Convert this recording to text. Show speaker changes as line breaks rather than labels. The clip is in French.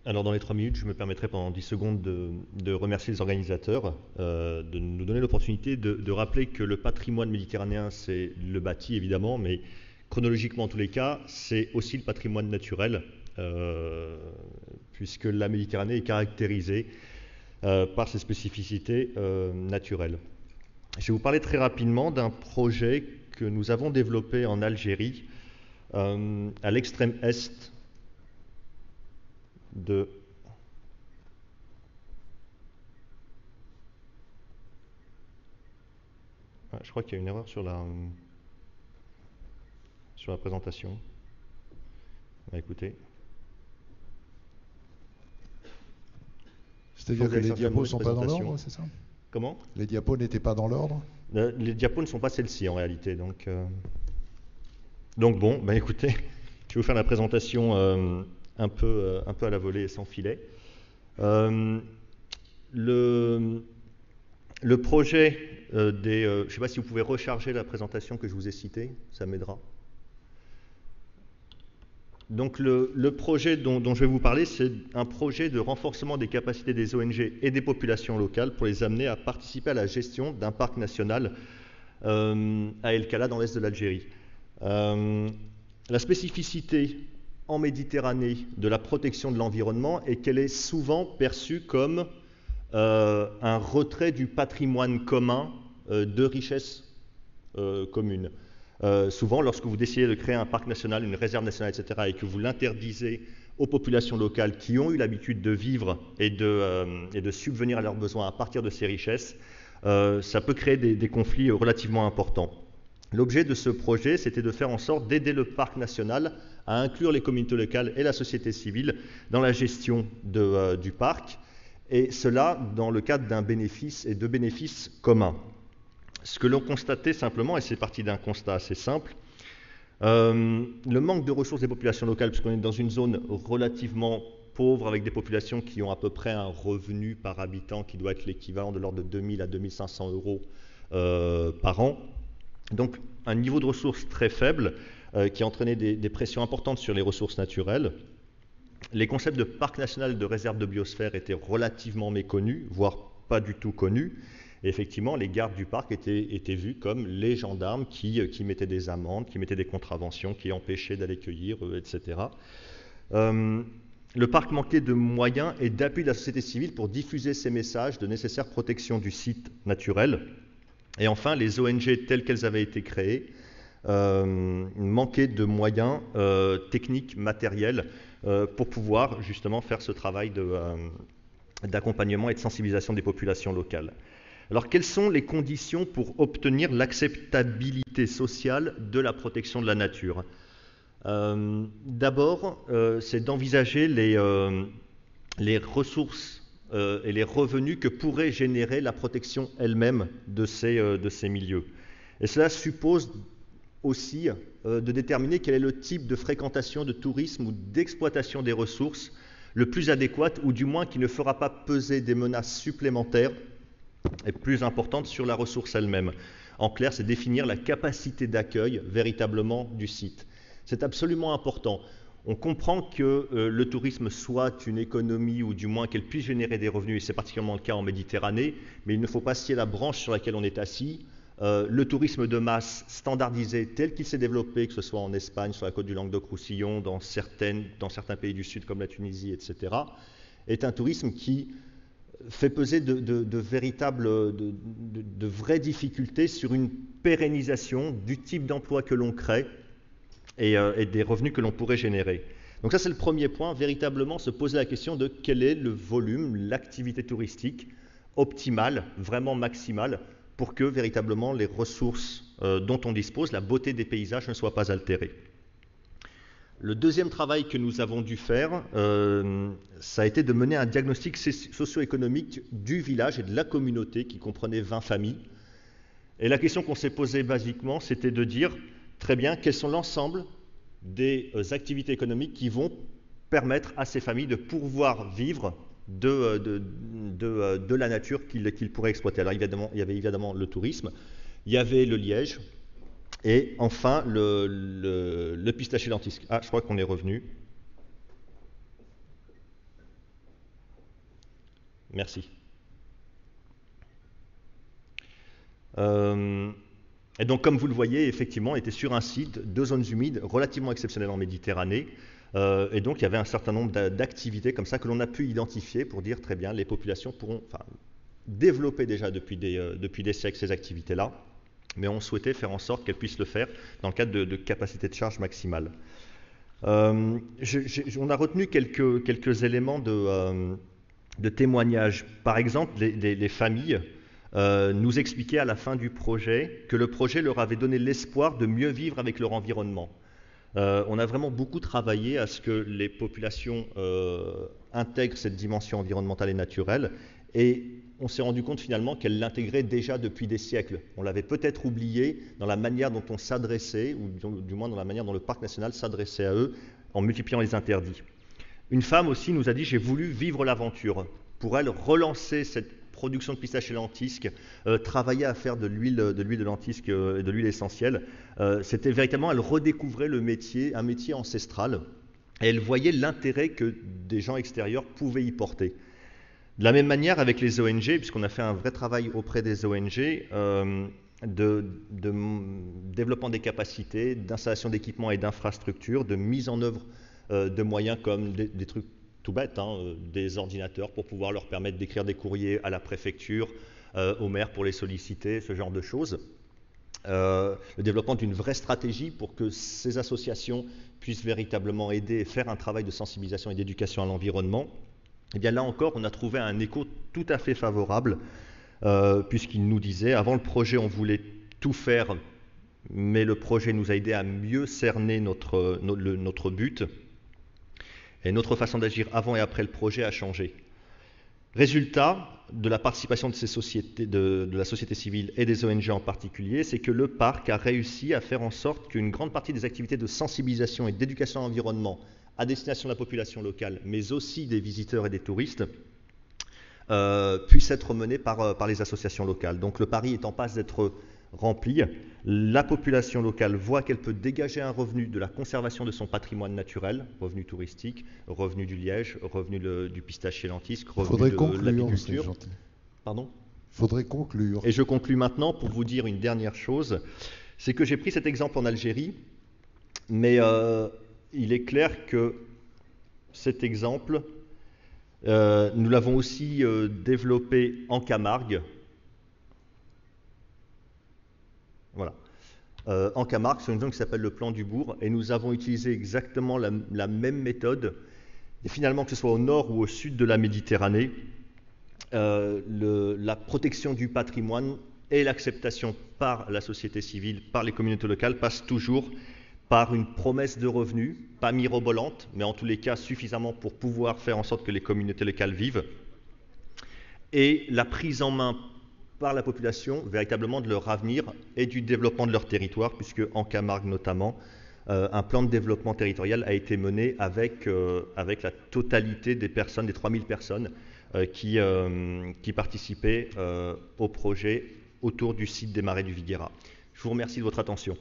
Alors dans les 3 minutes, je me permettrai pendant 10 secondes de remercier les organisateurs, de nous donner l'opportunité de rappeler que le patrimoine méditerranéen, c'est le bâti évidemment, mais chronologiquement en tous les cas, c'est aussi le patrimoine naturel, euh, puisque la Méditerranée est caractérisée par ses spécificités naturelles. Je vais vous parler très rapidement d'un projet que nous avons développé en Algérie, à l'extrême est de... Ah, je crois qu'il y a une erreur sur la présentation. Bah, écoutez.
C'est-à-dire que les diapos ne sont pas dans l'ordre, c'est ça?
Comment?
Les diapos n'étaient pas dans l'ordre?
Les diapos ne sont pas celles-ci en réalité. Donc bon, bah écoutez, je vais vous faire la présentation un peu à la volée et sans filet. Euh, le, le projet je ne sais pas si vous pouvez recharger la présentation que je vous ai citée, ça m'aidera. Donc le projet dont je vais vous parler, c'est un projet de renforcement des capacités des ONG et des populations locales pour les amener à participer à la gestion d'un parc national à El Kala dans l'est de l'Algérie. La spécificité en Méditerranée de la protection de l'environnement est qu'elle est souvent perçue comme un retrait du patrimoine commun de richesses communes. Souvent, lorsque vous décidez de créer un parc national, une réserve nationale, etc., et que vous l'interdisez aux populations locales qui ont eu l'habitude de vivre et de subvenir à leurs besoins à partir de ces richesses, ça peut créer des conflits relativement importants. L'objet de ce projet, c'était de faire en sorte d'aider le parc national à inclure les communautés locales et la société civile dans la gestion du parc, et cela dans le cadre d'un bénéfice et de bénéfices communs. Ce que l'on constatait simplement, et c'est parti d'un constat assez simple, le manque de ressources des populations locales, puisqu'on est dans une zone relativement pauvre, avec des populations qui ont à peu près un revenu par habitant qui doit être l'équivalent de l'ordre de 2000 à 2500 euros par an. Donc un niveau de ressources très faible qui a entraîné des pressions importantes sur les ressources naturelles. Les concepts de parc national et de réserve de biosphère étaient relativement méconnus, voire pas du tout connus. Et effectivement, les gardes du parc étaient vus comme les gendarmes qui mettaient des amendes, qui mettaient des contraventions, qui empêchaient d'aller cueillir, etc. Le parc manquait de moyens et d'appui de la société civile pour diffuser ces messages de nécessaire protection du site naturel. Et enfin, les ONG telles qu'elles avaient été créées manquaient de moyens techniques, matériels, pour pouvoir justement faire ce travail d'accompagnement et de sensibilisation des populations locales. Alors, quelles sont les conditions pour obtenir l'acceptabilité sociale de la protection de la nature? D'abord, c'est d'envisager les ressources et les revenus que pourrait générer la protection elle-même de ces milieux. Et cela suppose aussi de déterminer quel est le type de fréquentation, de tourisme ou d'exploitation des ressources le plus adéquat, ou du moins qui ne fera pas peser des menaces supplémentaires et plus importantes sur la ressource elle-même. En clair, c'est définir la capacité d'accueil véritablement du site. C'est absolument important. On comprend que le tourisme soit une économie, ou du moins qu'elle puisse générer des revenus, et c'est particulièrement le cas en Méditerranée, mais il ne faut pas scier la branche sur laquelle on est assis. Le tourisme de masse standardisé tel qu'il s'est développé, que ce soit en Espagne, sur la côte du Languedoc-Roussillon, dans certains pays du Sud comme la Tunisie, etc., est un tourisme qui fait peser de vraies difficultés sur une pérennisation du type d'emploi que l'on crée et des revenus que l'on pourrait générer. Donc ça, c'est le premier point, véritablement se poser la question de quel est le volume, l'activité touristique optimale, vraiment maximale, pour que véritablement les ressources dont on dispose, la beauté des paysages ne soient pas altérées. Le deuxième travail que nous avons dû faire, ça a été de mener un diagnostic socio-économique du village et de la communauté qui comprenait 20 familles. Et la question qu'on s'est posée basiquement, c'était de dire, très bien, quels sont l'ensemble des activités économiques qui vont permettre à ces familles de pouvoir vivre de la nature qu'ils pourraient exploiter. Alors évidemment, il y avait évidemment le tourisme, il y avait le liège, et enfin le pistachier lentisque. Ah, je crois qu'on est revenu. Merci. Et donc, comme vous le voyez, effectivement, on était sur un site de zones humides relativement exceptionnelles en Méditerranée. Et donc, il y avait un certain nombre d'activités comme ça que l'on a pu identifier pour dire très bien, les populations pourront développer déjà depuis des siècles ces activités-là, mais on souhaitait faire en sorte qu'elles puissent le faire dans le cadre de capacité de charge maximale. On a retenu quelques éléments de témoignage. Par exemple, les familles nous expliquaient à la fin du projet que le projet leur avait donné l'espoir de mieux vivre avec leur environnement. On a vraiment beaucoup travaillé à ce que les populations intègrent cette dimension environnementale et naturelle, et on s'est rendu compte finalement qu'elles l'intégraient déjà depuis des siècles. On l'avait peut-être oublié dans la manière dont on s'adressait, ou du moins dans la manière dont le parc national s'adressait à eux, en multipliant les interdits. Une femme aussi nous a dit « j'ai voulu vivre l'aventure ». Pour elle, relancer cette production de pistaches et lentisques, travailler à faire de l'huile de lentisques et de l'huile essentielle, c'était véritablement, elle redécouvrait le métier, un métier ancestral, et elle voyait l'intérêt que des gens extérieurs pouvaient y porter. De la même manière avec les ONG, puisqu'on a fait un vrai travail auprès des ONG, de développement des capacités, d'installation d'équipements et d'infrastructures, de mise en œuvre de moyens comme des trucs tout bêtes, des ordinateurs pour pouvoir leur permettre d'écrire des courriers à la préfecture, au maire pour les solliciter, ce genre de choses. Le développement d'une vraie stratégie pour que ces associations puissent véritablement aider et faire un travail de sensibilisation et d'éducation à l'environnement. Et bien là encore, on a trouvé un écho tout à fait favorable, puisqu'il nous disait, avant le projet, on voulait tout faire, mais le projet nous a aidé à mieux cerner notre but, et notre façon d'agir avant et après le projet a changé. Résultat de la participation de ces sociétés, de la société civile et des ONG en particulier, c'est que le parc a réussi à faire en sorte qu'une grande partie des activités de sensibilisation et d'éducation à l'environnement à destination de la population locale, mais aussi des visiteurs et des touristes, puissent être menées par les associations locales. Donc le pari est en passe d'être rempli. La population locale voit qu'elle peut dégager un revenu de la conservation de son patrimoine naturel, revenu touristique, revenu du liège, revenu du pistachier lentisque, revenu de l'apiculture. Pardon ?
Faudrait conclure.
Et je conclus maintenant pour vous dire une dernière chose, c'est que j'ai pris cet exemple en Algérie, mais il est clair que cet exemple, nous l'avons aussi développé en Camargue. Voilà. En Camargue, sur une zone qui s'appelle le Plan du Bourg, et nous avons utilisé exactement la même méthode. Et finalement, que ce soit au nord ou au sud de la Méditerranée, la protection du patrimoine et l'acceptation par la société civile, par les communautés locales, passent toujours par une promesse de revenus, pas mirobolante, mais en tous les cas suffisamment pour pouvoir faire en sorte que les communautés locales vivent, et la prise en main par la population véritablement de leur avenir et du développement de leur territoire, puisque en Camargue notamment, un plan de développement territorial a été mené avec la totalité des personnes, des 3000 personnes qui participaient au projet autour du site des Marais du Viguera. Je vous remercie de votre attention.